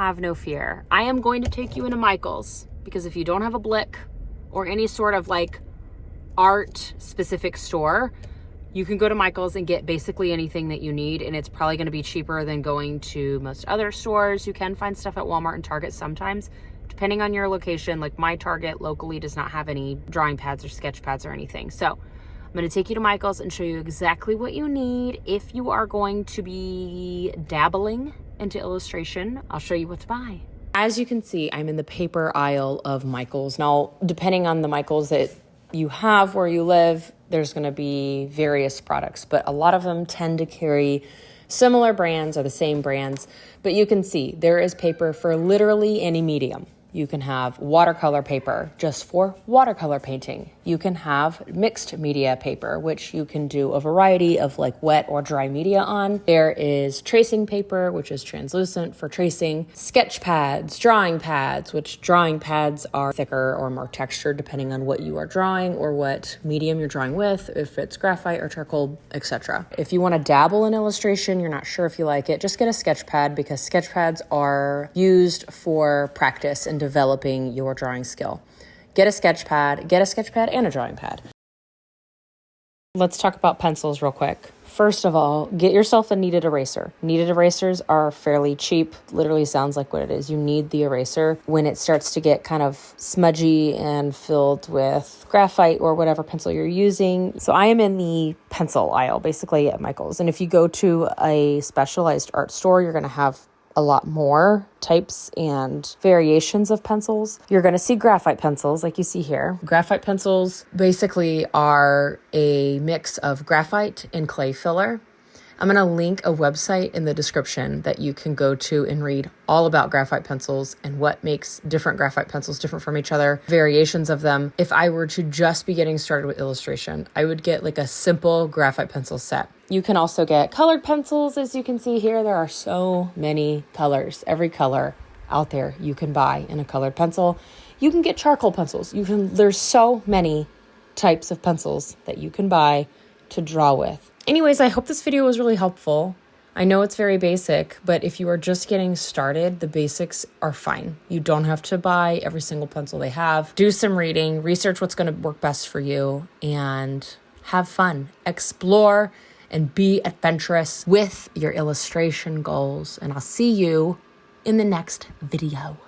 have no fear. I am going to take you into Michael's, because if you don't have a Blick or any sort of like art specific store, you can go to Michael's and get basically anything that you need, and it's probably going to be cheaper than going to most other stores. You can find stuff at Walmart and Target sometimes, depending on your location. Like my Target locally does not have any drawing pads or sketch pads or anything. So I'm going to take you to Michael's and show you exactly what you need if you are going to be dabbling into illustration. I'll show you what to buy. As you can see, I'm in the paper aisle of Michael's. Now, depending on the Michael's that you have where you live, there's going to be various products, but a lot of them tend to carry similar brands or the same brands. But you can see there is paper for literally any medium. You can have watercolor paper just for watercolor painting. You can have mixed media paper, which you can do a variety of like wet or dry media on. There is tracing paper, which is translucent for tracing. Sketch pads, drawing pads, which drawing pads are thicker or more textured depending on what you are drawing or what medium you're drawing with, if it's graphite or charcoal, etc. If you want to dabble in illustration, you're not sure if you like it, just get a sketch pad, because sketch pads are used for practice and developing your drawing skill. Get a sketch pad and a drawing pad. Let's talk about pencils real quick. First of all, get yourself a kneaded eraser. Kneaded erasers are fairly cheap. Literally sounds like what it is. You need the eraser when it starts to get kind of smudgy and filled with graphite or whatever pencil you're using. So I am in the pencil aisle, basically at Michael's. And if you go to a specialized art store, you're going to have a lot more types and variations of pencils. You're going to see graphite pencils like you see here. Graphite pencils basically are a mix of graphite and clay filler. I'm going to link a website in the description that you can go to and read all about graphite pencils and what makes different graphite pencils different from each other, variations of them. If I were to just be getting started with illustration, I would get like a simple graphite pencil set. You can also get colored pencils. As you can see here, there are so many colors. Every color out there you can buy in a colored pencil. You can get charcoal pencils. There's so many types of pencils that you can buy to draw with. Anyways, I hope this video was really helpful. I know it's very basic, but if you are just getting started, the basics are fine. You don't have to buy every single pencil they have. Do some reading, research what's going to work best for you, and have fun. Explore and be adventurous with your illustration goals. And I'll see you in the next video.